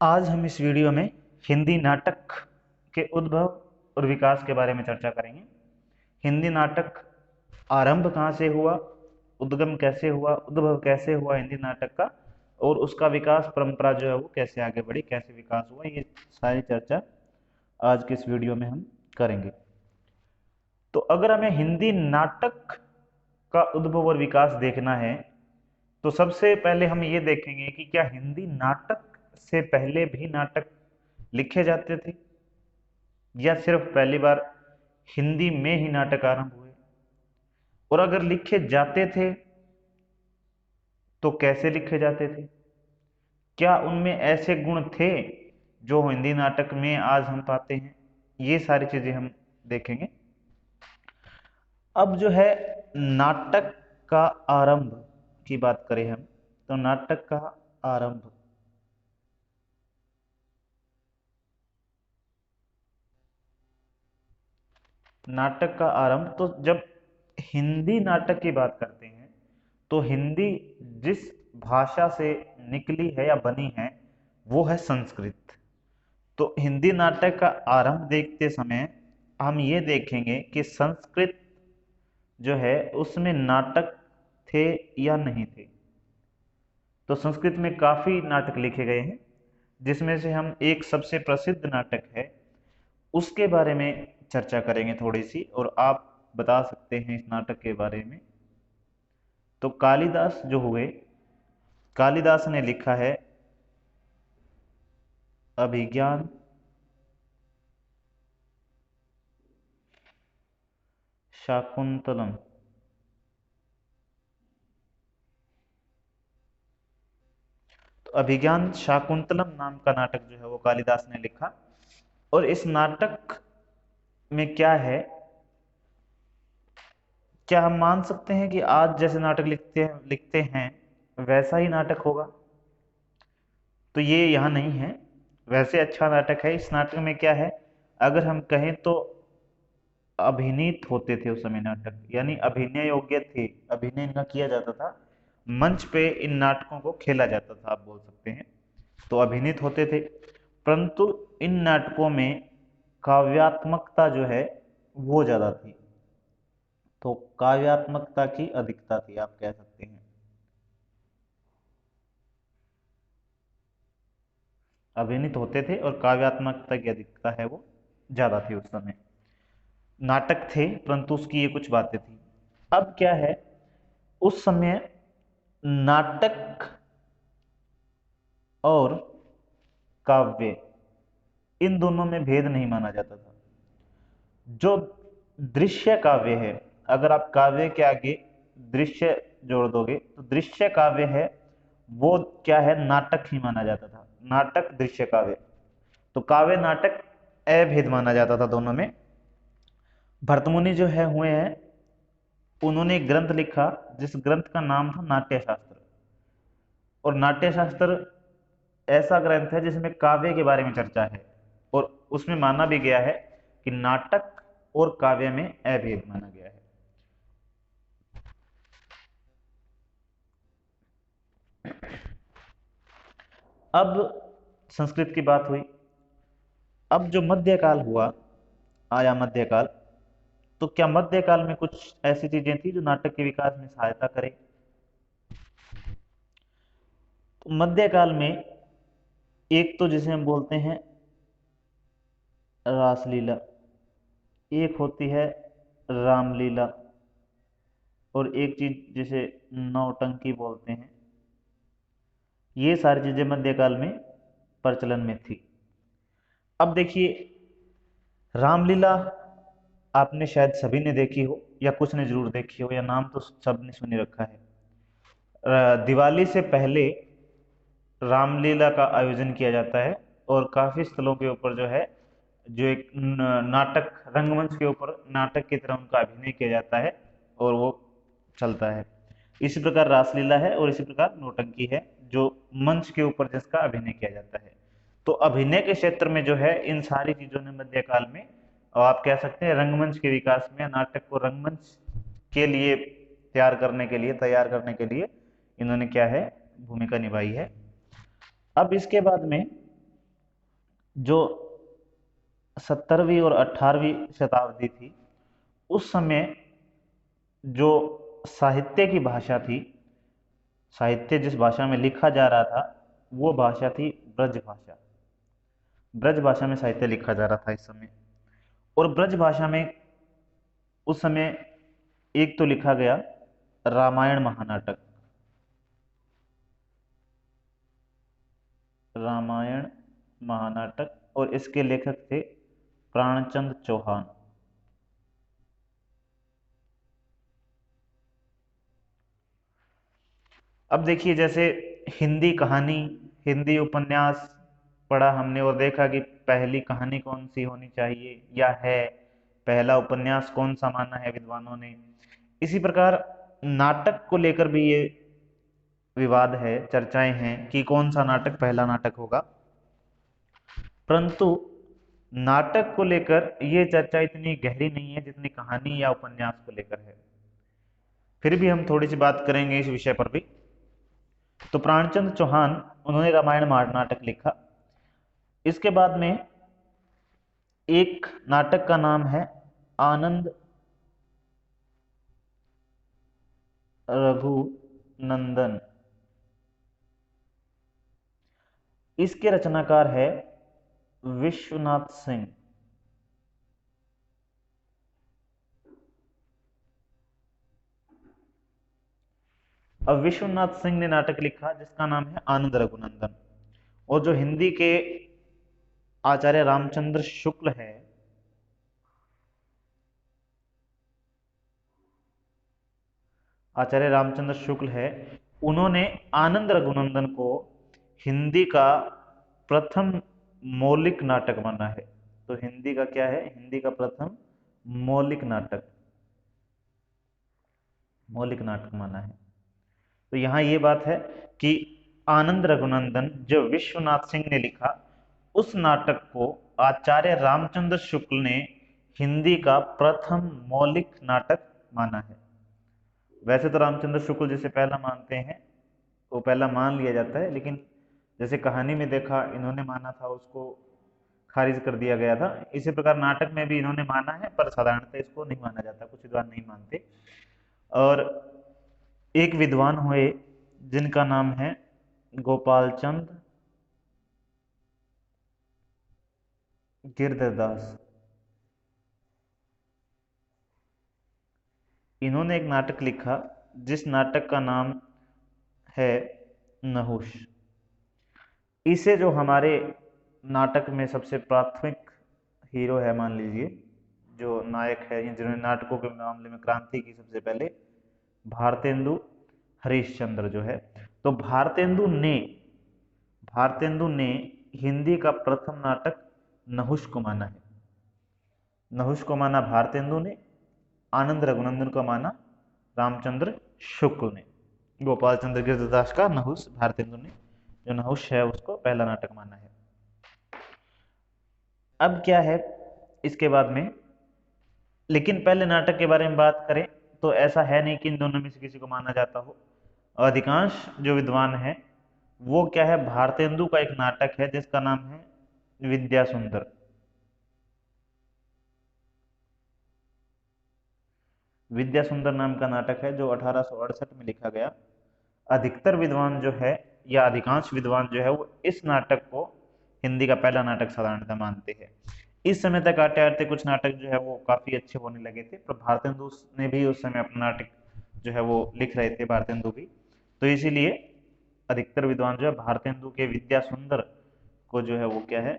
आज हम इस वीडियो में हिंदी नाटक के उद्भव और विकास के बारे में चर्चा करेंगे। हिंदी नाटक आरंभ कहाँ से हुआ, उद्गम कैसे हुआ, उद्भव कैसे हुआ हिंदी नाटक का, और उसका विकास परंपरा जो है वो कैसे आगे बढ़ी, कैसे विकास हुआ, ये सारी चर्चा आज के इस वीडियो में हम करेंगे। तो अगर हमें हिंदी नाटक का उद्भव और विकास देखना है तो सबसे पहले हम ये देखेंगे कि क्या हिंदी नाटक से पहले भी नाटक लिखे जाते थे या सिर्फ पहली बार हिंदी में ही नाटक आरंभ हुए, और अगर लिखे जाते थे तो कैसे लिखे जाते थे, क्या उनमें ऐसे गुण थे जो हिंदी नाटक में आज हम पाते हैं। ये सारी चीजें हम देखेंगे। अब जो है नाटक का आरंभ की बात करें हम, तो नाटक का आरंभ नाटक का आरंभ तो जब हिंदी नाटक की बात करते हैं तो हिंदी जिस भाषा से निकली है या बनी है वो है संस्कृत। तो हिंदी नाटक का आरंभ देखते समय हम ये देखेंगे कि संस्कृत जो है उसमें नाटक थे या नहीं थे। तो संस्कृत में काफी नाटक लिखे गए हैं, जिसमें से हम एक सबसे प्रसिद्ध नाटक है उसके बारे में चर्चा करेंगे थोड़ी सी, और आप बता सकते हैं इस नाटक के बारे में। तो कालिदास जो हुए, कालिदास ने लिखा है अभिज्ञान शाकुंतलम। तो अभिज्ञान शाकुंतलम नाम का नाटक जो है वो कालिदास ने लिखा। और इस नाटक में क्या है, क्या हम मान सकते हैं कि आज जैसे नाटक लिखते हैं वैसा ही नाटक होगा? तो ये यहाँ नहीं है। वैसे अच्छा नाटक है। इस नाटक में क्या है, अगर हम कहें तो अभिनीत होते थे उस समय नाटक, यानी अभिनय योग्य थे, अभिनय इनका किया जाता था, मंच पे इन नाटकों को खेला जाता था, आप बोल सकते हैं। तो अभिनीत होते थे, परंतु इन नाटकों में काव्यात्मकता जो है वो ज्यादा थी। तो काव्यात्मकता की अधिकता थी, आप कह सकते हैं। अभिनीत होते थे और काव्यात्मकता की अधिकता है वो ज्यादा थी उस समय। नाटक थे परंतु उसकी ये कुछ बातें थी। अब क्या है, उस समय नाटक और काव्य इन दोनों में भेद नहीं माना जाता था। जो दृश्य काव्य है, अगर आप काव्य के आगे दृश्य जोड़ दोगे तो दृश्य काव्य है वो क्या है, नाटक ही माना जाता था। नाटक दृश्य काव्य, तो काव्य नाटक अभेद माना जाता था दोनों में। भरतमुनि जो है हुए हैं, उन्होंने एक ग्रंथ लिखा जिस ग्रंथ का नाम था नाट्य शास्त्र। और नाट्य शास्त्र ऐसा ग्रंथ है जिसमें काव्य के बारे में चर्चा है, और उसमें माना भी गया है कि नाटक और काव्य में अभेद माना गया है। अब संस्कृत की बात हुई। अब जो मध्यकाल हुआ, आया मध्यकाल, तो क्या मध्यकाल में कुछ ऐसी चीजें थी जो नाटक के विकास में सहायता करे? तो मध्यकाल में एक तो जिसे हम बोलते हैं रासलीला, एक होती है रामलीला, और एक चीज जिसे नौटंकी बोलते हैं। ये सारी चीजें मध्यकाल में प्रचलन में थी। अब देखिए, रामलीला आपने शायद सभी ने देखी हो या कुछ ने जरूर देखी हो, या नाम तो सबने सुनी रखा है। दिवाली से पहले रामलीला का आयोजन किया जाता है, और काफी स्थलों के ऊपर जो है, जो एक नाटक रंगमंच के ऊपर नाटक की तरह उनका अभिनय किया जाता है और वो चलता है। इसी प्रकार रासलीला है और इसी प्रकार नौटंकी है जो मंच के ऊपर जिसका अभिनय किया जाता है। तो अभिनय के क्षेत्र में जो है इन सारी चीजों ने मध्यकाल में, और आप कह सकते हैं रंगमंच के विकास में, नाटक को रंगमंच के लिए तैयार करने के लिए इन्होंने क्या है, भूमिका निभाई है। अब इसके बाद में जो 17वीं और 18वीं शताब्दी थी, उस समय जो साहित्य की भाषा थी, साहित्य जिस भाषा में लिखा जा रहा था, वो भाषा थी ब्रज भाषा। ब्रज भाषा में साहित्य लिखा जा रहा था इस समय। और ब्रज भाषा में उस समय एक तो लिखा गया रामायण महानाटक, रामायण महानाटक, और इसके लेखक थे प्राणचंद चौहान। अब देखिए, जैसे हिंदी कहानी, हिंदी उपन्यास पढ़ा हमने और देखा कि पहली कहानी कौन सी होनी चाहिए या है, पहला उपन्यास कौन सा माना है विद्वानों ने। इसी प्रकार नाटक को लेकर भी ये विवाद है, चर्चाएं हैं कि कौन सा नाटक पहला नाटक होगा। परंतु नाटक को लेकर ये चर्चा इतनी गहरी नहीं है जितनी कहानी या उपन्यास को लेकर है। फिर भी हम थोड़ी सी बात करेंगे इस विषय पर भी। तो प्राणचंद चौहान, उन्होंने रामायण नाटक लिखा। इसके बाद में एक नाटक का नाम है आनंद रघुनंदन। इसके रचनाकार है विश्वनाथ सिंह। अब विश्वनाथ सिंह ने नाटक लिखा जिसका नाम है आनंद रघुनंदन। और जो हिंदी के आचार्य रामचंद्र शुक्ल है, आचार्य रामचंद्र शुक्ल है, उन्होंने आनंद रघुनंदन को हिंदी का प्रथम मौलिक नाटक माना है। तो हिंदी का क्या है, हिंदी का प्रथम मौलिक नाटक, मौलिक नाटक माना है। तो यहाँ ये बात है कि आनंद रघुनंदन जो विश्वनाथ सिंह ने लिखा, उस नाटक को आचार्य रामचंद्र शुक्ल ने हिंदी का प्रथम मौलिक नाटक माना है। वैसे तो रामचंद्र शुक्ल जिसे पहला मानते हैं वो पहला मान लिया जाता है, लेकिन जैसे कहानी में देखा इन्होंने माना था, उसको खारिज कर दिया गया था। इसी प्रकार नाटक में भी इन्होंने माना है, पर साधारणतः इसको नहीं माना जाता, कुछ विद्वान नहीं मानते। और एक विद्वान हुए जिनका नाम है गोपाल चंद गिरधरदास। इन्होंने एक नाटक लिखा जिस नाटक का नाम है नहुष। इसे जो हमारे नाटक में सबसे प्राथमिक हीरो है, मान लीजिए जो नायक है, जिन्होंने नाटकों के मामले में क्रांति की सबसे पहले, भारतेंदु हरिश्चंद्र जो है। तो भारतेंदु ने हिंदी का प्रथम नाटक नहुष को माना है। नहुष को माना भारतेंदु ने, आनंद रघुनंदन को माना रामचंद्र शुक्ल ने। गोपाल चंद्र गिरधरदास का नहुष, भारतेंदु ने जो नहुष है उसको पहला नाटक माना है। अब क्या है इसके बाद में, लेकिन पहले नाटक के बारे में बात करें तो ऐसा है नहीं कि इन दोनों में से किसी को माना जाता हो। अधिकांश जो विद्वान है वो क्या है, भारतेंदु का एक नाटक है जिसका नाम है विद्या सुंदर। विद्या सुंदर नाम का नाटक है जो 1868 में लिखा गया। अधिकतर विद्वान जो है या अधिकांश विद्वान जो है वो इस नाटक को हिंदी का पहला नाटक साधारणतः मानते हैं। इस समय तक आते आते कुछ नाटक जो है वो काफी अच्छे होने लगे थे, पर भारतेंदु ने भी उस समय अपना नाटक जो है वो लिख रहे थे, भारतेंदु भी। तो इसीलिए अधिकतर विद्वान जो है भारतेंदु के विद्या सुंदर को जो है वो क्या है,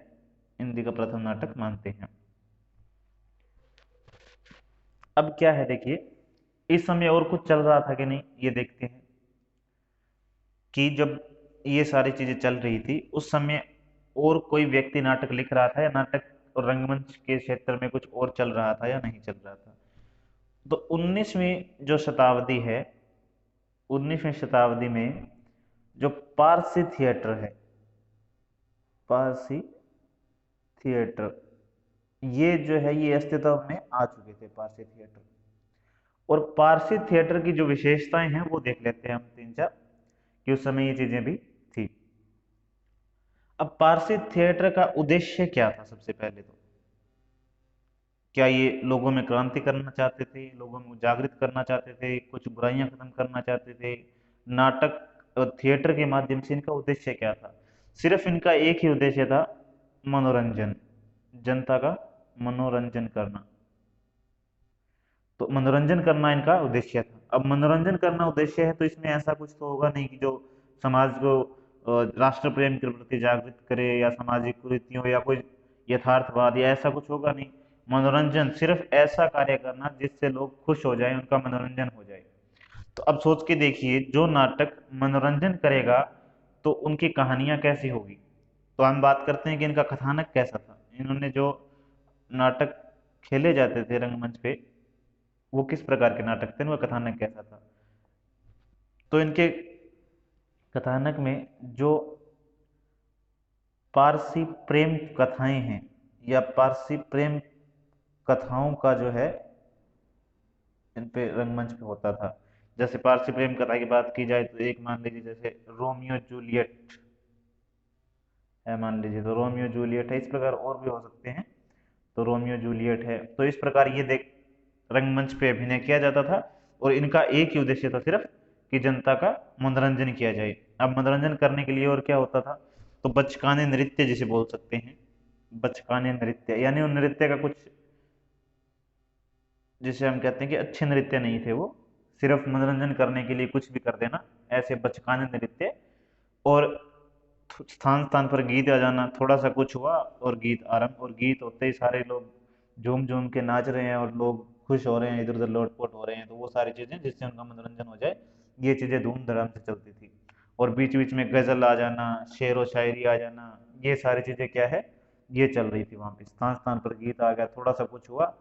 हिंदी का प्रथम नाटक मानते हैं। अब क्या है देखिए, इस समय और कुछ चल रहा था कि नहीं ये देखते हैं कि जब ये सारी चीजें चल रही थी उस समय और कोई व्यक्ति नाटक लिख रहा था या नाटक और रंगमंच के क्षेत्र में कुछ और चल रहा था या नहीं चल रहा था। तो 19वीं जो शताब्दी है, 19वीं शताब्दी में जो पारसी थिएटर है, पारसी थिएटर, ये जो है ये अस्तित्व में आ चुके थे पारसी थिएटर। और पारसी थिएटर की जो विशेषताएं हैं वो देख लेते हैं हम तीन चार, कि उस समय ये चीजें भी थी। अब पारसी थिएटर का उद्देश्य क्या था सबसे पहले तो? क्या ये लोगों में क्रांति करना चाहते थे, लोगों में जागृत करना चाहते थे, कुछ बुराइयां खत्म करना चाहते थे? नाटक और थिएटर के माध्यम से इनका उद्देश्य क्या था? सिर्फ इनका एक ही उद्देश्य था, मनोरंजन, जनता का मनोरंजन करना। तो मनोरंजन करना इनका उद्देश्य था। अब मनोरंजन करना उद्देश्य है तो इसमें ऐसा कुछ तो होगा नहीं कि जो समाज को राष्ट्र प्रेम के प्रति जागृत करे, या सामाजिक कुरीतियों, या कोई यथार्थवाद, या ऐसा कुछ होगा नहीं। मनोरंजन सिर्फ ऐसा कार्य करना जिससे लोग खुश हो जाएं, उनका मनोरंजन हो जाए। तो अब सोच के देखिए, जो नाटक मनोरंजन करेगा तो उनकी कहानियां कैसी होगी? तो हम बात करते हैं कि इनका कथानक कैसा था। इन्होंने जो नाटक खेले जाते थे रंगमंच पे, वो किस प्रकार के नाटक थे, उनका कथानक कैसा था? तो इनके कथानक में जो पारसी प्रेम कथाएं हैं, या पारसी प्रेम कथाओं का जो है इन पे रंगमंच पे होता था। जैसे पारसी प्रेम कथा की बात की जाए तो एक मान लीजिए जैसे रोमियो जूलियट है, मान लीजिए तो रोमियो जूलियट है। इस प्रकार और भी हो सकते हैं। तो रोमियो जूलियट है, तो इस प्रकार ये देख रंगमंच पे अभिनय किया जाता था, और इनका एक ही उद्देश्य था सिर्फ कि जनता का मनोरंजन किया जाए। अब मनोरंजन करने के लिए और क्या होता था? तो बचकाने नृत्य जिसे बोल सकते हैं, बचकाने नृत्य, यानी उन नृत्य का कुछ, जिसे हम कहते हैं कि अच्छे नृत्य नहीं थे, वो सिर्फ मनोरंजन करने के लिए कुछ भी कर देना, ऐसे बचकाने नृत्य। और स्थान स्थान पर गीत आ जाना, थोड़ा सा कुछ हुआ और गीत आरंभ, और गीत होते ही सारे लोग झूम झूम के नाच रहे हैं और लोग खुश हो रहे हैं, इधर उधर लोटपोट हो रहे हैं। तो वो सारी चीजें जिससे उनका मनोरंजन हो जाए, ये चीजें धूमधाम से चलती थी। और बीच बीच में गजल आ जाना, शेर व शायरी आ जाना, ये सारी चीजें क्या है, ये चल रही थी वहां पे। स्थान स्थान पर गीत आ गया, थोड़ा सा कुछ हुआ,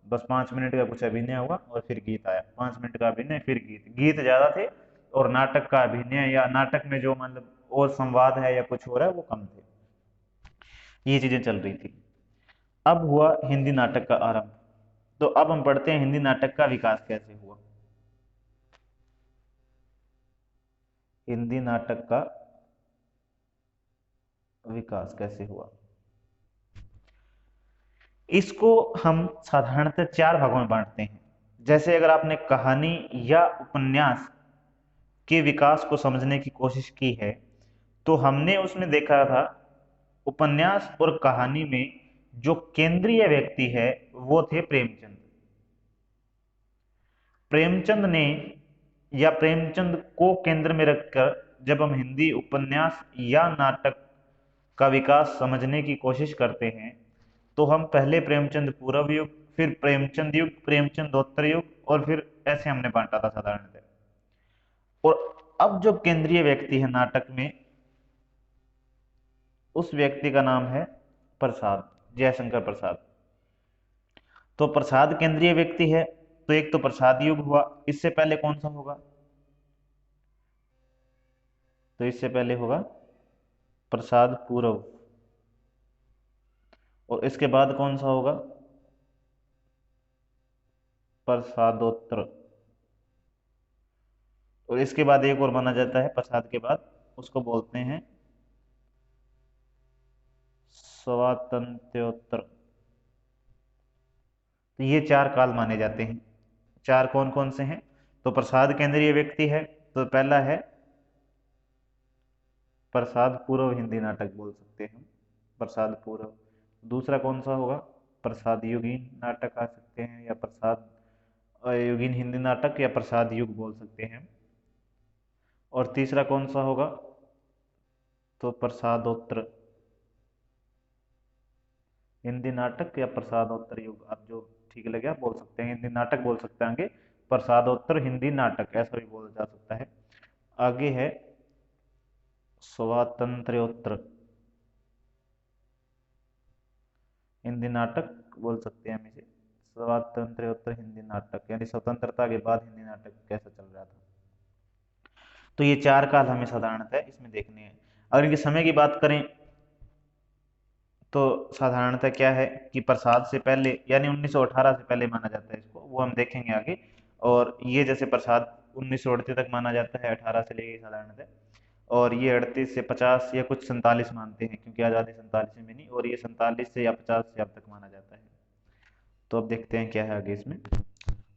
बस 5 मिनट का कुछ अभिनय हुआ और फिर गीत आया, 5 मिनट का अभिनय फिर गीत, गीत ज्यादा थे और नाटक का अभिनय या नाटक में जो मतलब और संवाद है या कुछ हो रहा है वो कम थे। ये चीजें चल रही थी। अब हुआ हिंदी नाटक का आरंभ। तो अब हम पढ़ते हैं हिंदी नाटक का विकास कैसे हुआ। हिंदी नाटक का विकास कैसे हुआ, इसको हम साधारणतः 4 भागों में बांटते हैं। जैसे अगर आपने कहानी या उपन्यास के विकास को समझने की कोशिश की है, तो हमने उसमें देखा था उपन्यास और कहानी में जो केंद्रीय व्यक्ति है वो थे प्रेमचंद। प्रेमचंद ने, या प्रेमचंद को केंद्र में रखकर जब हम हिंदी उपन्यास या नाटक का विकास समझने की कोशिश करते हैं, तो हम पहले प्रेमचंद पूर्व युग, फिर प्रेमचंद युग, प्रेमचंदोत्तर युग, और फिर ऐसे हमने बांटा था साधारणतः। और अब जो केंद्रीय व्यक्ति है नाटक में, उस व्यक्ति का नाम है प्रसाद, जयशंकर प्रसाद। तो प्रसाद केंद्रीय व्यक्ति है, तो एक तो प्रसाद युग हुआ। इससे पहले कौन सा होगा? तो इससे पहले होगा प्रसाद पूर्व, और इसके बाद कौन सा होगा? प्रसादोत्तर। और इसके बाद एक और माना जाता है प्रसाद के बाद, उसको बोलते हैं स्वातंत्र्योत्तर। तो ये 4 काल माने जाते हैं। 4 कौन कौन से हैं? तो प्रसाद केंद्रीय व्यक्ति है, तो पहला है प्रसाद पूर्व हिंदी नाटक बोल सकते हैं, प्रसाद पूर्व। दूसरा कौन सा होगा? प्रसाद युगीन नाटक आ सकते हैं, या प्रसाद युगीन हिंदी नाटक, या प्रसाद युग बोल सकते हैं। और तीसरा कौन सा होगा? तो प्रसादोत्तर हिंदी नाटक, या प्रसादोत्तर युग, आप जो ठीक लगे आप बोल सकते हैं। हिंदी नाटक बोल सकते हैं आगे, प्रसादोत्तर हिंदी नाटक ऐसा भी बोला जा सकता है। आगे है स्वातंत्र्योत्तर हिंदी नाटक बोल सकते हैं हम इसे। स्वातंत्र्योत्तर हिंदी नाटक यानी स्वतंत्रता के बाद हिंदी नाटक कैसा चल रहा था। तो ये 4 काल हमें साधारणतः इसमें देखने हैं। अगर इनके समय की बात करें तो साधारणतः क्या है कि प्रसाद से पहले, यानी 1918 से पहले माना जाता है इसको, वो हम देखेंगे आगे। और ये जैसे प्रसाद 1938 तक माना जाता है, 18 से लेके साधारणतः। और ये 38 से 50 या कुछ 47 मानते हैं, क्योंकि आज़ादी 47 में मिली, और ये 47 से या 50 से अब तक माना जाता है। तो अब देखते हैं क्या है आगे इसमें।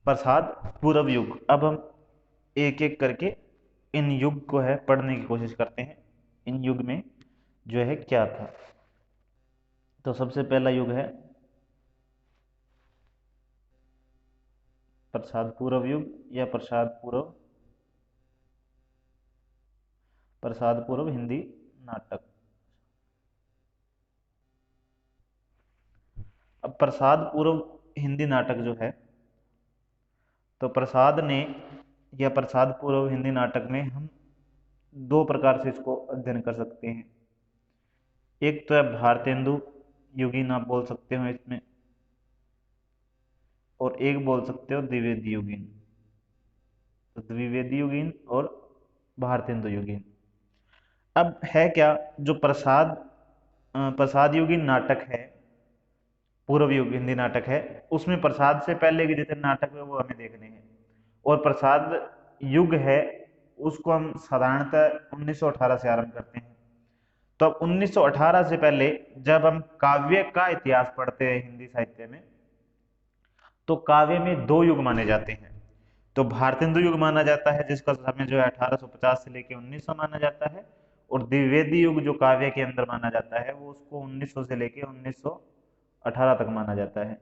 प्रसाद पूर्व युग। अब हम एक एक करके इन युग को है पढ़ने की कोशिश करते हैं, इन युग में जो है क्या था। तो सबसे पहला युग है प्रसाद पूर्व युग या प्रसाद पूर्व हिंदी नाटक। अब प्रसाद पूर्व हिंदी नाटक जो है, तो प्रसाद ने या प्रसाद पूर्व हिंदी नाटक में हम दो प्रकार से इसको अध्ययन कर सकते हैं। एक तो है भारतेंदु युगीन, आप बोल सकते हो इसमें, और एक बोल सकते हो द्विवेदी युगीन। तो द्विवेदी युगीन और भारतेंदु युगीन। अब है क्या, जो प्रसाद युगीन नाटक है, पूर्व युग हिंदी नाटक है, उसमें प्रसाद से पहले के जितने नाटक है वो हमें देखने हैं। और प्रसाद युग है, उसको हम साधारणतः 1918 से आरंभ करते हैं। तो अब 1918 से पहले जब हम काव्य का इतिहास पढ़ते हैं हिंदी साहित्य में, तो काव्य में दो युग माने जाते हैं। तो भारतेंदु युग माना जाता है, जिसका समय जो है 1850 से लेकर 1900 माना जाता है। और द्विवेदी युग जो काव्य के अंदर माना जाता है, वो उसको 1900 से लेकर 1918 तक माना जाता है।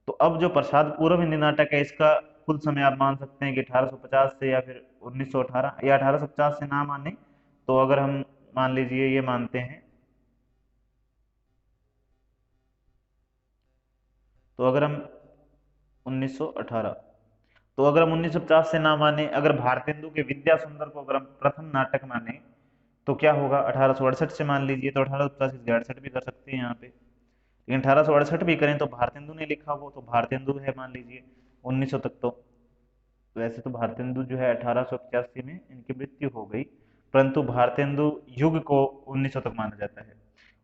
तो अब जो प्रसाद पूर्व हिंदी नाटक है, इसका कुल समय आप मान सकते हैं कि 1850 से या फिर 1918, या 1850 से ना माने तो अगर हम मान लीजिए ये मानते हैं, तो अगर हम 1918, तो अगर हम 1950 से ना माने, अगर भारतेंदु के विद्या सुंदर को अगर हम प्रथम नाटक माने, तो क्या होगा, 1868 से मान लीजिए, तो 1850 से 68 भी कर सकते हैं यहाँ पे। लेकिन 1868 भी करें तो भारतेंदु ने लिखा, वो तो भारतेंदु है मान लीजिए 1900 तक। तो वैसे तो भारतेंदु जो है 1881 में इनकी मृत्यु हो गई, परंतु भारतेंदु युग को 1900 तक माना जाता है।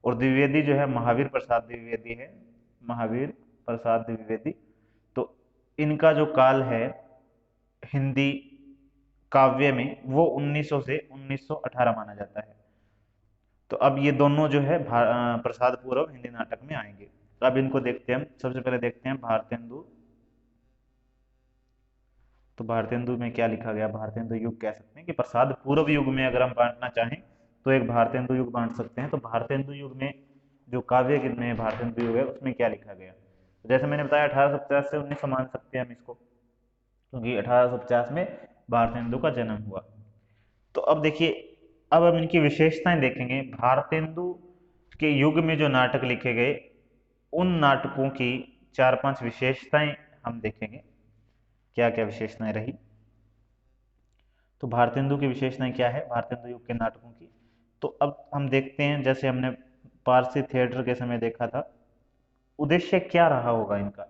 और द्विवेदी जो है महावीर प्रसाद द्विवेदी है, महावीर प्रसाद द्विवेदी। तो इनका जो काल है हिंदी काव्य में, वो 1900 से 1918 माना जाता है। तो अब ये दोनों जो है प्रसाद पूर्व हिंदी नाटक में आएंगे। तो अब इनको देखते हैं हम। सबसे पहले देखते हैं भारतेंदु। तो भारतेंदु में क्या लिखा गया, भारतेंदु युग कह सकते हैं कि प्रसाद पूर्व युग में अगर हम बांटना चाहें तो एक भारतेंदु युग बांट सकते हैं। तो भारतेंदु युग में जो काव्य में भारतेंदु युग है, उसमें क्या लिखा गया, तो जैसे मैंने बताया 1850 से 1900 मान सकते हैं हम इसको, क्योंकि 1850 में भारतेंदु का जन्म हुआ। तो अब देखिए, अब हम इनकी विशेषताएं देखेंगे। भारतेंदु के युग में जो नाटक लिखे गए, उन नाटकों की चार पांच विशेषताएं हम देखेंगे, क्या क्या विशेषताएं रही। तो भारतेंदु की विशेषताएं क्या है भारतेंदु युग के नाटकों की। तो अब हम देखते हैं, जैसे हमने पारसी थिएटर के समय देखा था, उद्देश्य क्या रहा होगा इनका।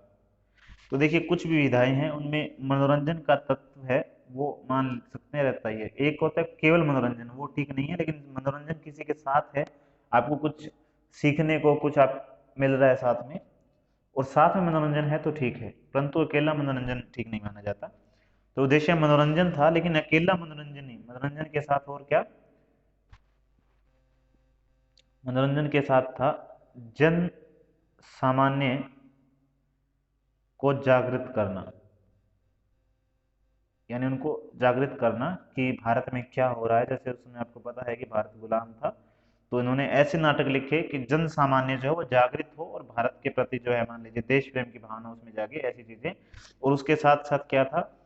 तो देखिए, कुछ भी विधाएं हैं उनमें मनोरंजन का तत्व है, वो मान सकते हैं रहता ही है। एक होता है केवल मनोरंजन, वो ठीक नहीं है, लेकिन मनोरंजन किसी के साथ है, आपको कुछ सीखने को कुछ आप मिल रहा है साथ में, और साथ में मनोरंजन है तो ठीक है, परंतु अकेला मनोरंजन ठीक नहीं माना जाता। तो उद्देश्य मनोरंजन था, लेकिन अकेला मनोरंजन नहीं, मनोरंजन के साथ और क्या, मनोरंजन के साथ था जन सामान्य को जागृत करना, यानी उनको जागृत करना कि भारत में क्या हो रहा है। जैसे उस समय आपको पता है कि भारत गुलाम था, तो इन्होंने ऐसे नाटक लिखे कि जन सामान्य जो है वो जागृत हो, और भारत के प्रति जो है मान लीजिए देश प्रेम की भावना उसमें जागे, ऐसी चीजें। और उसके साथ साथ क्या था,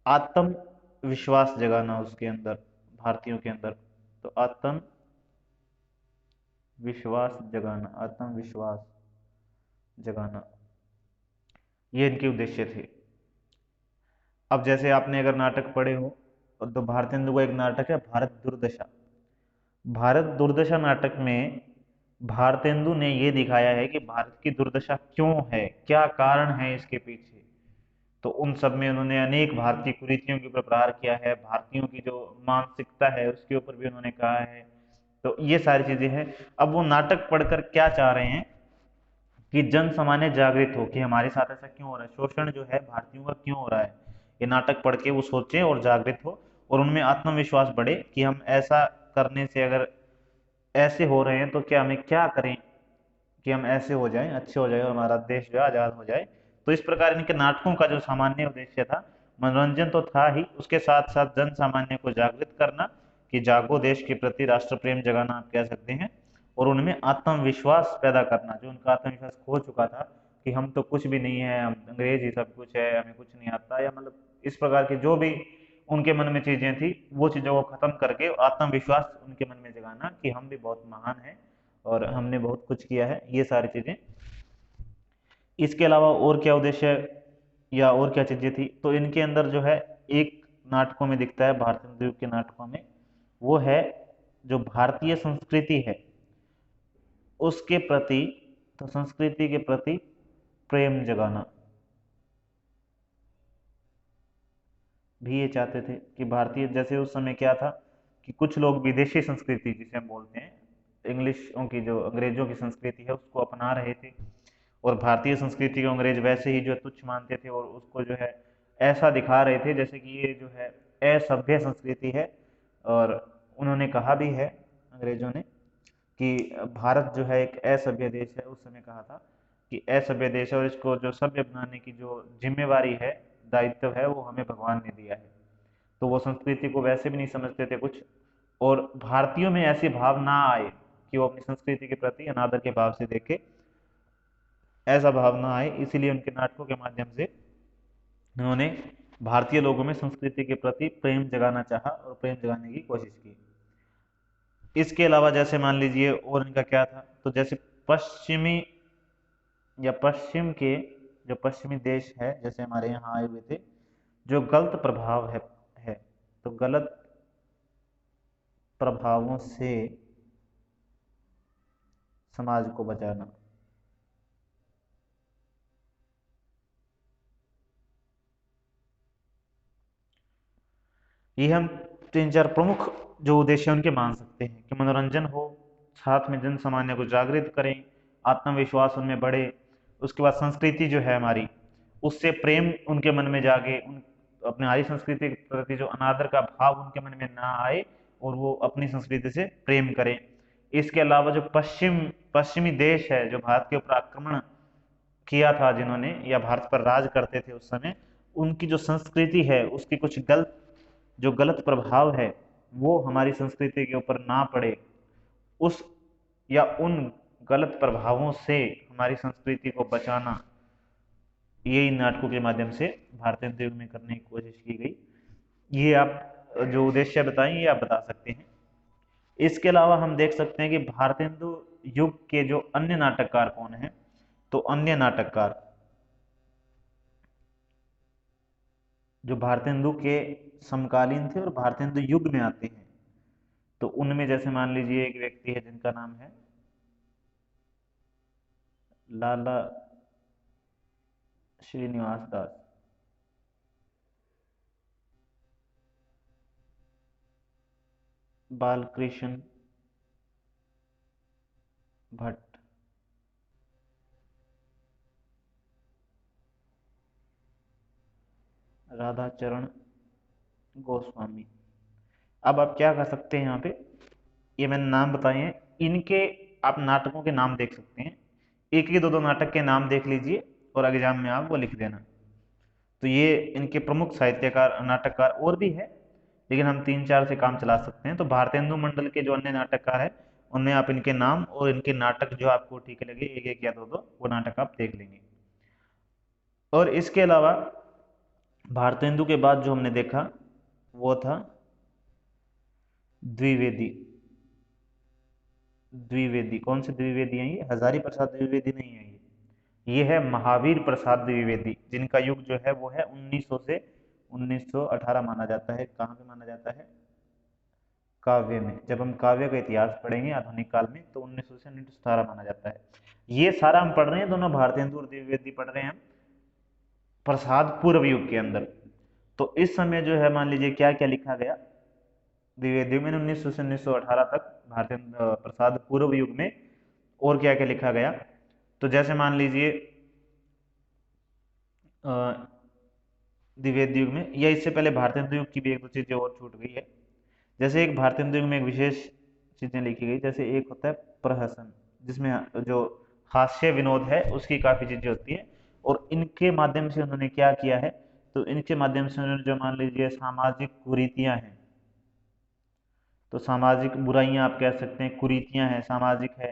आत्मविश्वास जगाना उसके अंदर, भारतीयों के अंदर। तो आत्मविश्वास जगाना, ये इनके उद्देश्य थे। अब जैसे आपने अगर नाटक पढ़े हो, तो भारतेंदु का एक नाटक है भारत दुर्दशा। भारत दुर्दशा नाटक में भारतेंदु ने ये दिखाया है कि भारत की दुर्दशा क्यों है, क्या कारण है इसके पीछे। तो उन सब में उन्होंने अनेक भारतीय कुरीतियों के ऊपर प्रहार किया है, भारतीयों की जो मानसिकता है उसके ऊपर भी उन्होंने कहा है। तो ये सारी चीजें हैं। अब वो नाटक पढ़कर क्या चाह रहे हैं कि जन सामान्य जागृत हो कि हमारे साथ ऐसा क्यों हो रहा है, शोषण जो है भारतीयों का क्यों हो रहा है। ये नाटक पढ़ के वो सोचें और जागृत हो, और उनमें आत्मविश्वास बढ़े कि हम ऐसा करने से अगर ऐसे हो रहे हैं तो क्या हमें क्या करें कि हम ऐसे हो जाएं, अच्छे हो जाएं और हमारा देश जो है आज़ाद हो जाए। तो इस प्रकार इनके नाटकों का जो सामान्य उद्देश्य था, मनोरंजन तो था ही, उसके साथ साथ जन सामान्य को जागृत करना कि जागो देश के प्रति, राष्ट्र प्रेम जगाना आप कह सकते हैं, और उनमें आत्मविश्वास पैदा करना, जो उनका आत्मविश्वास खो चुका था कि हम तो कुछ भी नहीं है, हम अंग्रेज ही सब कुछ है, हमें कुछ नहीं आता, या मतलब इस प्रकार की जो भी उनके मन में चीजें थी, वो चीजों को खत्म करके आत्मविश्वास उनके मन में जगाना कि हम भी बहुत महान हैं और हमने बहुत कुछ किया है, ये सारी चीजें। इसके अलावा और क्या उद्देश्य या और क्या चीजें थी, तो इनके अंदर जो है एक नाटकों में दिखता है, भारतीय द्वीप के नाटकों में, वो है जो भारतीय संस्कृति है उसके प्रति, तो संस्कृति के प्रति प्रेम जगाना भी ये चाहते थे कि भारतीय, जैसे उस समय क्या था कि कुछ लोग विदेशी संस्कृति जिसे हम बोलते हैं, इंग्लिशों की, जो अंग्रेजों की संस्कृति है उसको अपना रहे थे, और भारतीय संस्कृति को अंग्रेज वैसे ही जो है तुच्छ मानते थे और उसको जो है ऐसा दिखा रहे थे जैसे कि ये जो है असभ्य संस्कृति है। और उन्होंने कहा भी है, अंग्रेजों ने, कि भारत जो है एक असभ्य देश है, उस समय कहा था कि असभ्य देश है और इसको जो सभ्य बनाने की जो जिम्मेवारी है, दायित्व है, वो हमें भगवान ने दिया है। तो वो संस्कृति को वैसे भी नहीं समझते थे कुछ, और भारतीयों में ऐसी भाव ना आए कि वो अपनी संस्कृति के प्रति अनादर के भाव से देखे, ऐसा भाव ना आए, इसीलिए उनके नाटकों के माध्यम से उन्होंने भारतीय लोगों में संस्कृति के प्रति प्रेम जगाना चाहा और प्रेम जगाने की कोशिश की। इसके अलावा जैसे मान लीजिए और इनका क्या था, तो जैसे पश्चिमी या पश्चिम के जो पश्चिमी देश है, जैसे हमारे यहाँ आए हुए थे, जो गलत प्रभाव है, तो गलत प्रभावों से समाज को बचाना, ये हम तीन चार प्रमुख जो उद्देश्य उनके मान सकते हैं कि मनोरंजन हो, साथ में जन सामान्य को जागृत करें, आत्मविश्वास उनमें बढ़े, उसके बाद संस्कृति जो है हमारी, उससे प्रेम उनके मन में जागे, उन अपने आर्य संस्कृति के प्रति जो अनादर का भाव उनके मन में ना आए और वो अपनी संस्कृति से प्रेम करें। इसके अलावा जो पश्चिमी देश है, जो भारत के ऊपर आक्रमण किया था जिन्होंने, या भारत पर राज करते थे उस समय, उनकी जो संस्कृति है उसकी कुछ जो गलत प्रभाव है वो हमारी संस्कृति के ऊपर ना पड़े, उस या उन गलत प्रभावों से हमारी संस्कृति को बचाना, ये इन नाटकों के माध्यम से भारतीय युग में करने की कोशिश की गई। ये आप जो उद्देश्य बताएं ये आप बता सकते हैं। इसके अलावा हम देख सकते हैं कि भारतीय युग के जो अन्य नाटककार कौन हैं, तो अन्य नाटककार जो भारतेंदु के समकालीन थे और भारतेंदु युग में आते हैं, तो उनमें जैसे मान लीजिए एक व्यक्ति है जिनका नाम है लाला श्रीनिवास दास। बालकृष्ण भट्ट, राधाचरण गोस्वामी। अब आप क्या कर सकते हैं यहाँ पे, ये मैंने नाम बताए हैं, इनके आप नाटकों के नाम देख सकते हैं, एक ही दो नाटक के नाम देख लीजिए और एग्जाम में आप वो लिख देना। तो ये इनके प्रमुख साहित्यकार नाटककार और भी है, लेकिन हम तीन चार से काम चला सकते हैं। तो भारतेंदु मंडल के जो अन्य नाटककार है उनमें आप इनके नाम और इनके नाटक जो आपको ठीक लगे, एक एक या दो वो नाटक आप देख लेंगे। और इसके अलावा भारतेंदु के बाद जो हमने देखा वो था द्विवेदी। द्विवेदी कौन से द्विवेदी हैं? ये हजारी प्रसाद द्विवेदी नहीं है, ये है महावीर प्रसाद द्विवेदी, जिनका युग जो है वो है 1900 से 1918 माना जाता है। कहाँ पे माना जाता है? काव्य में। जब हम काव्य का इतिहास पढ़ेंगे आधुनिक काल में तो 1900 से 1918 माना जाता है। ये सारा हम पढ़ रहे हैं, दोनों भारतेंदु और द्विवेदी पढ़ रहे हैं हम प्रसाद पूर्व युग के अंदर। तो इस समय जो है मान लीजिए क्या क्या लिखा गया द्विवेदी में 1900 से 1918 तक, भारतीय प्रसाद पूर्व युग में और क्या क्या लिखा गया। तो जैसे मान लीजिए द्विवेदी युग में, या इससे पहले भारतीय युग की भी एक दो चीजें और छूट गई है। जैसे एक भारतेंदु युग में एक विशेष चीजें लिखी गई, जैसे एक होता है प्रहसन, जिसमें जो हास्य विनोद है उसकी काफी चीजें होती है, और इनके माध्यम से उन्होंने क्या किया है, तो इनके माध्यम से उन्होंने जो मान लीजिए सामाजिक कुरीतियां हैं, तो सामाजिक बुराइयां आप कह सकते हैं, कुरीतियां हैं, सामाजिक है,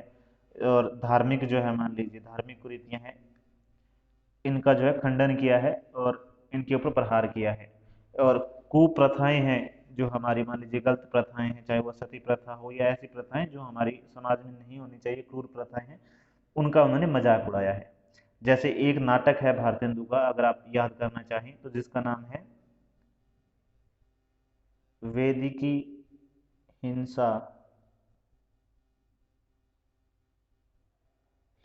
और धार्मिक जो है मान लीजिए धार्मिक कुरीतियां हैं, इनका जो है खंडन किया है और इनके ऊपर प्रहार किया है। और कुप्रथाएं हैं, जो हमारी मान लीजिए गलत प्रथाएं हैं, चाहे वो सती प्रथा हो या ऐसी प्रथाएं जो हमारी समाज में नहीं होनी चाहिए, क्रूर प्रथाएं हैं, उनका उन्होंने मजाक उड़ाया है। जैसे एक नाटक है भारतेंदु का, अगर आप याद करना चाहें तो, जिसका नाम है वेदिकी हिंसा,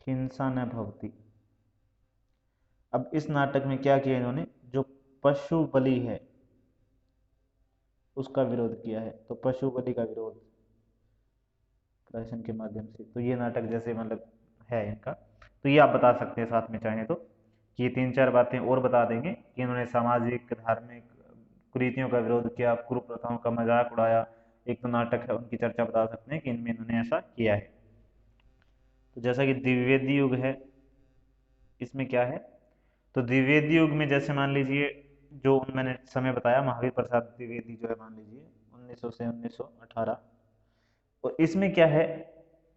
हिंसा न भवती। अब इस नाटक में क्या किया इन्होंने, जो पशु बलि है उसका विरोध किया है, तो पशु बलि का विरोध प्रहसन के माध्यम से, तो ये नाटक जैसे मतलब है इनका। तो ये आप बता सकते हैं साथ में चाहें तो, कि ये तीन चार बातें और बता देंगे कि इन्होंने सामाजिक धार्मिक कुरीतियों का विरोध किया, कुप्रथाओं का मजाक उड़ाया, एक तो नाटक है उनकी चर्चा बता सकते हैं कि इनमें इन्होंने ऐसा किया है। तो जैसा कि द्विवेदी युग है, इसमें क्या है, तो द्विवेदी युग में जैसे मान लीजिए जो मैंने समय बताया, महावीर प्रसाद द्विवेदी जो है मान लीजिए 1900 से 1918, और इसमें क्या है,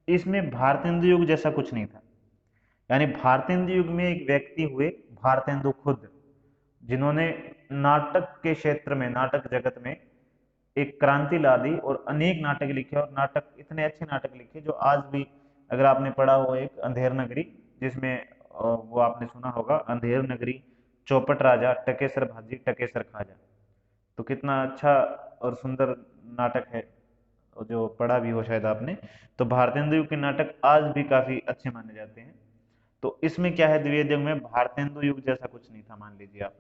इसमें भारतेंदु युग जैसा कुछ नहीं था। यानी भारतेंदु युग में एक व्यक्ति हुए, भारतेंदु खुद, जिन्होंने नाटक के क्षेत्र में, नाटक जगत में एक क्रांति ला दी और अनेक नाटक लिखे, और नाटक इतने अच्छे नाटक लिखे जो आज भी, अगर आपने पढ़ा हो एक अंधेर नगरी, जिसमें वो आपने सुना होगा, अंधेर नगरी, चौपट राजा, टकेसर भाजी टकेसर खाजा, तो कितना अच्छा और सुंदर नाटक है, और जो पढ़ा भी हो शायद आपने। तो भारतेंदु युग के नाटक आज भी काफी अच्छे माने जाते हैं। तो इसमें क्या है, द्विवेदी युग में भारतेंदु युग जैसा कुछ नहीं था मान लीजिए आप।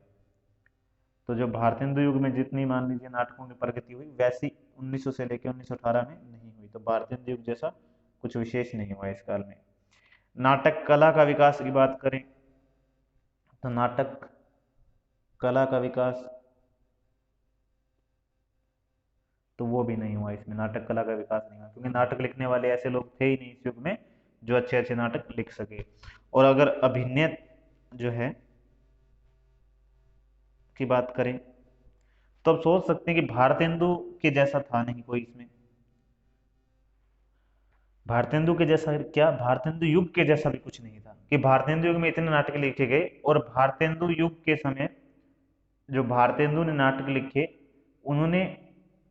तो जो भारतेंदु युग में जितनी मान लीजिए नाटकों की प्रगति हुई, वैसी 1900 से लेकर 1918 में नहीं हुई। तो भारतेंदु युग जैसा कुछ विशेष नहीं हुआ इस काल में। नाटक कला का विकास की बात करें, तो नाटक कला का विकास तो वो भी नहीं हुआ इसमें, नाटक कला का विकास नहीं हुआ, क्योंकि नाटक लिखने वाले ऐसे लोग थे ही नहीं इस युग में जो अच्छे अच्छे नाटक लिख सके। और अगर अभिनय जो है की बात करें, तो अब सोच सकते हैं कि भारतेंदु के जैसा था नहीं कोई इसमें। भारतेंदु के जैसा क्या, भारतेंदु युग के जैसा भी कुछ नहीं था, कि भारतेंदु युग में इतने नाटक लिखे गए, और भारतेंदु युग के समय जो भारतेंदु ने नाटक लिखे, उन्होंने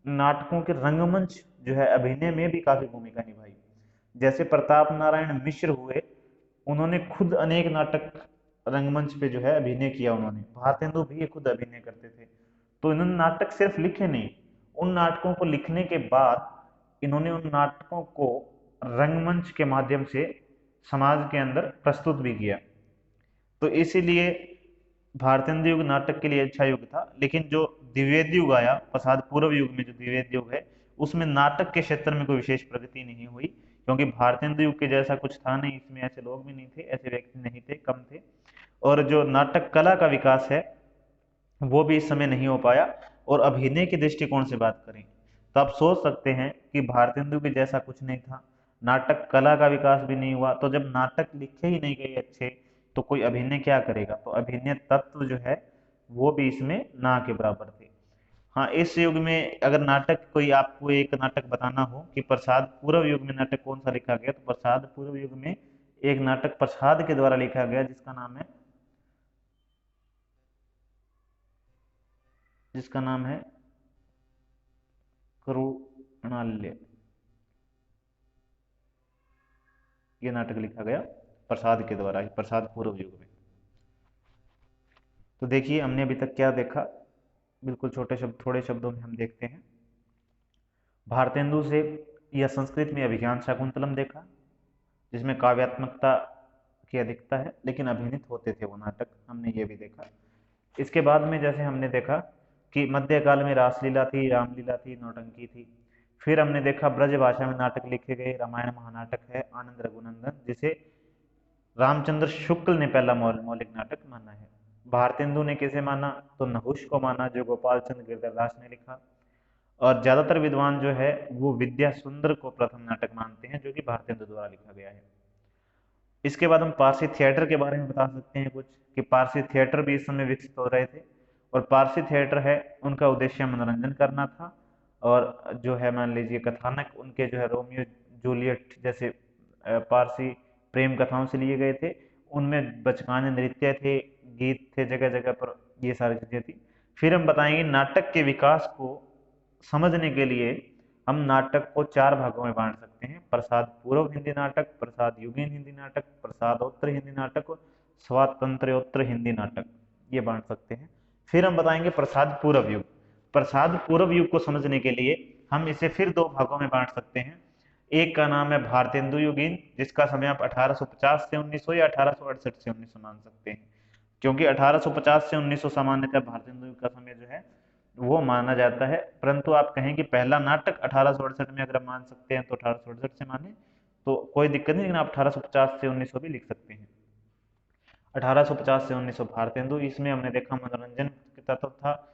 नाटकों के रंगमंच जो है अभिनय में भी काफी भूमिका निभाई। जैसे प्रताप नारायण मिश्र हुए, उन्होंने खुद अनेक नाटक रंगमंच पे जो है अभिनय किया उन्होंने, भारतेंदु भी खुद अभिनय करते थे। तो इन्होंने नाटक सिर्फ लिखे नहीं, उन नाटकों को लिखने के बाद इन्होंने उन नाटकों को रंगमंच के माध्यम से समाज के अंदर प्रस्तुत भी किया। तो इसीलिए भारतेंदु युग नाटक के लिए अच्छा युग था। लेकिन जो द्विवेदी युग आया, प्रसाद पूर्व युग में जो द्विवेदी युग है, उसमें नाटक के क्षेत्र में कोई विशेष प्रगति नहीं हुई, क्योंकि भारतेंदु युग के जैसा कुछ था नहीं, इसमें ऐसे लोग भी नहीं थे, ऐसे व्यक्ति नहीं थे, कम थे। और जो नाटक कला का विकास है वो भी इस समय नहीं हो पाया। और अभिनय के दृष्टिकोण से बात करें, तो आप सोच सकते हैं कि भारतेंदु के जैसा कुछ नहीं था, नाटक कला का विकास भी नहीं हुआ, तो जब नाटक लिखे ही नहीं गए अच्छे, तो कोई अभिनय क्या करेगा, तो अभिनय तत्व जो है वो भी इसमें ना के बराबर थे। हाँ, इस युग में अगर नाटक, कोई आपको एक नाटक बताना हो कि प्रसाद पूर्व युग में नाटक कौन सा लिखा गया, तो प्रसाद पूर्व युग में एक नाटक प्रसाद के द्वारा लिखा गया, जिसका नाम है करुणाल्य। ये नाटक लिखा गया प्रसाद के द्वारा ही, प्रसाद पूर्व युग में। तो देखिए हमने अभी तक क्या देखा, बिल्कुल छोटे शब्द, थोड़े शब्दों में हम देखते हैं। भारतेंदु से या संस्कृत में अभिज्ञान शाकुंतलम देखा, जिसमें काव्यात्मकता की अधिकता है, लेकिन अभिनीत होते थे वो नाटक, हमने ये भी देखा। इसके बाद में जैसे हमने देखा कि मध्यकाल में रासलीला थी, रामलीला थी, नौटंकी थी। फिर हमने देखा ब्रज भाषा में नाटक लिखे गए, रामायण महानाटक है, आनंद रघुनंदन, जिसे रामचंद्र शुक्ल ने पहला मौलिक नाटक माना है। भारतेंदु ने किसे माना, तो नहुष को माना, जो गोपाल चंद्र गिरधरदास ने लिखा। और ज्यादातर विद्वान जो है वो विद्या सुंदर को प्रथम नाटक मानते हैं, जो कि भारतेंदु द्वारा लिखा गया है। इसके बाद हम पारसी थिएटर के बारे में बता सकते हैं कुछ, कि पारसी थिएटर भी इस समय विकसित हो रहे थे। और पारसी थिएटर है, उनका उद्देश्य मनोरंजन करना था। और जो है मान लीजिए कथानक उनके जो है रोमियो जूलियट जैसे पारसी प्रेम कथाओं से लिए गए थे। उनमें बचकाने नृत्य थे, गीत थे जगह जगह पर, ये सारी चीजें थी। फिर हम बताएंगे नाटक के विकास को समझने के लिए हम नाटक को चार भागों में बांट सकते हैं: प्रसाद पूर्व हिंदी नाटक, प्रसाद युगीन हिंदी नाटक, प्रसादोत्तर हिंदी नाटक और स्वातंत्र्योत्तर हिंदी नाटक, ये बांट सकते हैं। फिर हम बताएंगे प्रसाद पूर्व युग। प्रसाद पूर्व युग को समझने के लिए हम इसे फिर दो भागों में बांट सकते हैं। एक का नाम है भारतेंदु युगीन, जिसका समय आप 1850 से 1900 या 1868 से 1900 मान सकते हैं, क्योंकि 1850 से 1900 सामान्यतः भारतेंदु युग का समय जो है वो माना जाता है। परंतु आप कहें कि पहला नाटक 1868 में अगर आप मान सकते हैं तो 1868 से माने तो कोई दिक्कत नहीं, लेकिन आप 1850 से 1900 भी लिख सकते हैं। 1850 से 1900 भारतेंदु, इसमें हमने देखा मनोरंजन का तत्व था,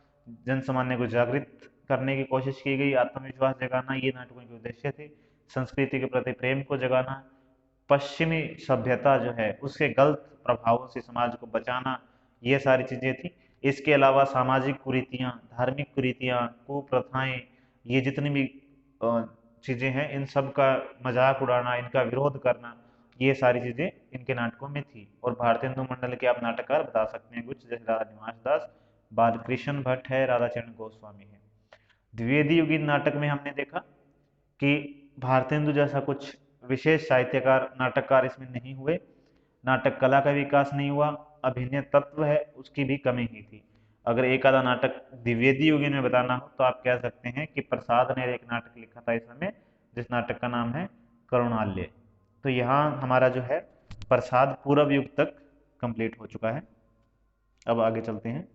जन सामान्य को जागृत करने की कोशिश की गई, आत्मविश्वास जगाना ये नाटकों के उद्देश्य थे, संस्कृति के प्रति प्रेम को जगाना, पश्चिमी सभ्यता जो है उसके गलत प्रभावों से समाज को बचाना, ये सारी चीजें थी। इसके अलावा सामाजिक कुरीतियां, धार्मिक कुरीतियां, कुप्रथाएं, ये जितनी भी चीजें हैं इन सब का मजाक उड़ाना, इनका विरोध करना, ये सारी चीजें इनके नाटकों में थी। और भारतेंदु मंडल के आप नाटककार बता सकते हैं कुछ, जैसे राधा निवास दास, बालकृष्ण भट्ट है, राधाचरण गोस्वामी है। द्विवेदी युगीन नाटक में हमने देखा कि भारतेंदु जैसा कुछ विशेष साहित्यकार नाटककार इसमें नहीं हुए, नाटक कला का विकास नहीं हुआ, अभिनय तत्व है उसकी भी कमी ही थी। अगर एक आधा नाटक द्विवेदी युगीन में बताना हो तो आप कह सकते हैं कि प्रसाद ने एक नाटक लिखा था इस समय, जिस नाटक का नाम है करुणालय। तो यहाँ हमारा जो है प्रसाद पूर्व युग तक कंप्लीट हो चुका है। अब आगे चलते हैं।